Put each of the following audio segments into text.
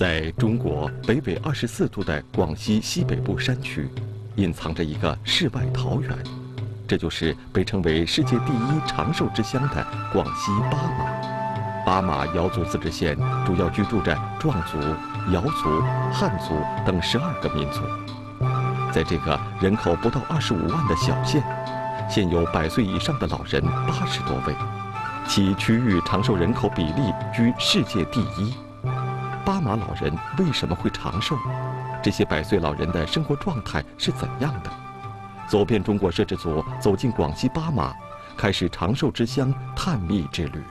在中国北纬24度的广西西北部山区，隐藏着一个世外桃源，这就是被称为世界第一长寿之乡的广西巴马。巴马瑶族自治县主要居住着壮族、瑶族、汉族等12个民族。在这个人口不到25万的小县，现有100岁以上的老人80多位，其区域长寿人口比例居世界第一。巴马老人为什么会长寿？这些100岁老人的生活状态是怎样的？走遍中国摄制组走进广西巴马，开始长寿之乡探秘之旅。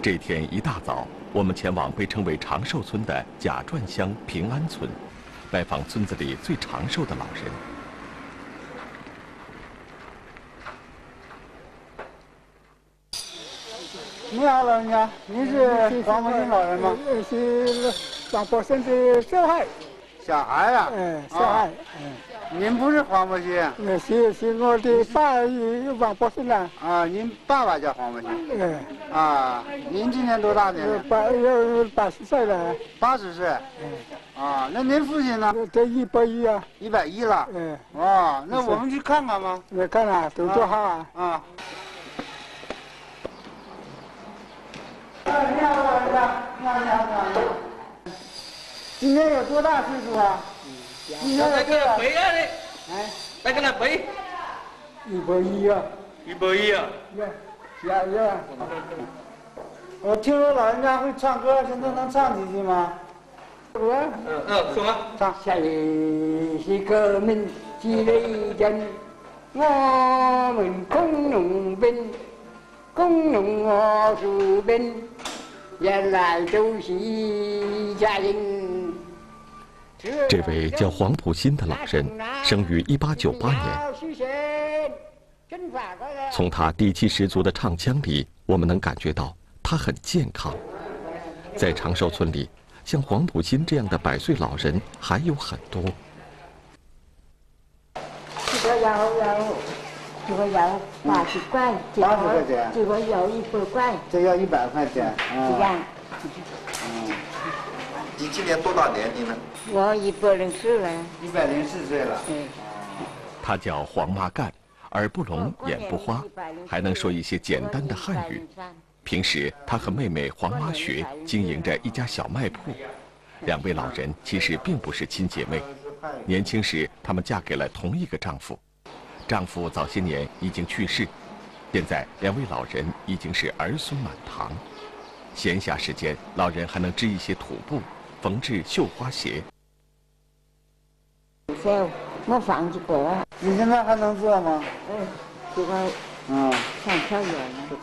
这天一大早，我们前往被称为长寿村的贾转乡平安村，拜访村子里最长寿的老人。你好，老人家，您是黄伯新老人吗？是黄伯新的小孩。小孩呀？小孩。您不是黄伯新？是我的爸有黄伯新了。啊，您爸爸叫黄伯新。啊，您今年多大年龄？80岁了。80岁。啊，那您父亲呢？这110啊。110了。哦，那我们去看看吗？看看，都多好啊。啊。你好，老人家，你好。今年有多大岁数啊？今年在跟他背啊你，哎，在跟他背。110啊。110啊。呀。我听说老人家会唱歌，现在能唱几句吗？什么？唱。谁是革命之雷震？我们工农兵，工农我属兵。原来都是家人。这位叫黄普新的老人生于1898年。从他底气十足的唱腔里，我们能感觉到他很健康。在长寿村里，像黄普新这样的100岁老人还有很多。这个要80块钱，80块钱。这个要100块。这要100块钱。这样。你今年多大年龄呢？我104了。104岁了。他叫黄妈干，耳不聋，眼不花，还能说一些简单的汉语。平时他和妹妹黄妈学经营着一家小卖铺。2位老人其实并不是亲姐妹，年轻时她们嫁给了同一个丈夫。丈夫早些年已经去世，现在2位老人已经是儿孙满堂。闲暇时间，老人还能织一些土布，缝制绣花鞋。我放几个。你现在还能做吗？这个长寿人。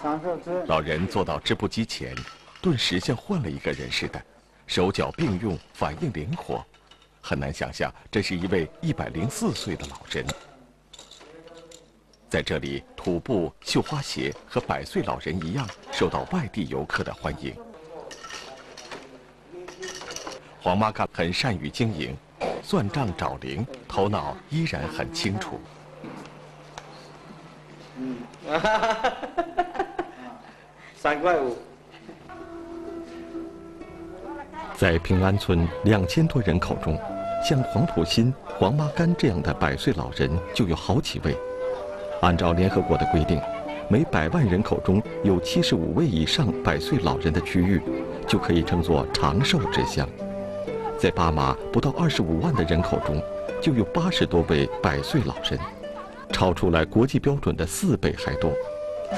长寿织。老人坐到织布机前，顿时像换了一个人似的，手脚并用，反应灵活，很难想象这是一位104岁的老人。在这里，土布、绣花鞋和100岁老人一样，受到外地游客的欢迎。黄妈干很善于经营，算账找零，头脑依然很清楚。3块5。在平安村2000多人口中，像黄普新、黄妈干这样的100岁老人就有好几位。按照联合国的规定，每100万人口中有75位以上100岁老人的区域，就可以称作长寿之乡。在巴马不到25万的人口中，就有80多位100岁老人，超出了国际标准的4倍还多。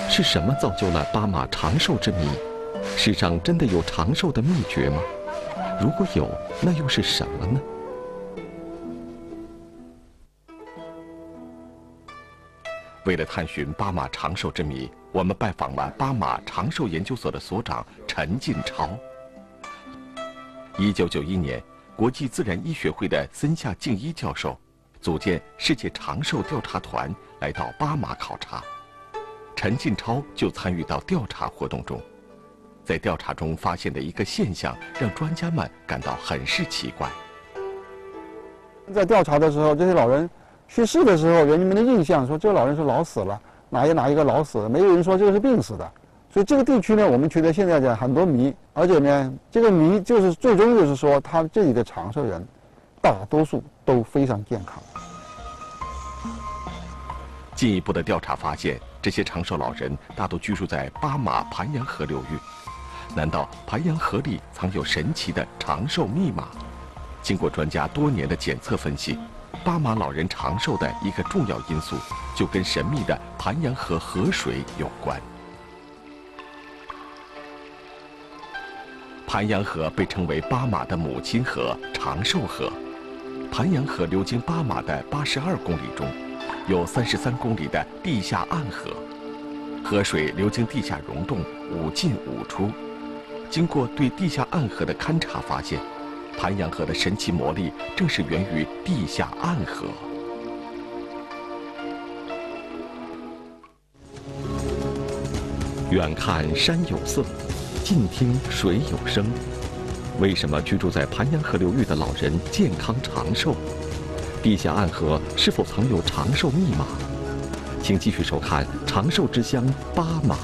是什么造就了巴马长寿之谜？世上真的有长寿的秘诀吗？如果有，那又是什么呢？为了探寻巴马长寿之谜，我们拜访了巴马长寿研究所的所长陈进超。1991年，国际自然医学会的森下敬一教授组建世界长寿调查团来到巴马考察，陈进超就参与到调查活动中。在调查中发现的一个现象，让专家们感到很是奇怪。在调查的时候，这些老人去世的时候，人们的印象说这个老人是老死了，哪一个老死了，没有人说这个是病死的。所以这个地区呢，我们觉得现在讲很多谜，而且呢，这个谜就是最终就是说，他这里的长寿人，大多数都非常健康。进一步的调查发现，这些长寿老人大都居住在巴马盘阳河流域。难道盘阳河里藏有神奇的长寿密码？经过专家多年的检测分析，巴马老人长寿的一个重要因素，就跟神秘的盘阳河河水有关。盘阳河被称为巴马的母亲河、长寿河。盘阳河流经巴马的82公里中，有33公里的地下暗河，河水流经地下溶洞，五进五出。经过对地下暗河的勘察，发现盘阳河的神奇魔力正是源于地下暗河。远看山有色，近听水有声。为什么居住在盘阳河流域的老人健康长寿？地下暗河是否藏有长寿密码？请继续收看《长寿之乡——巴马》。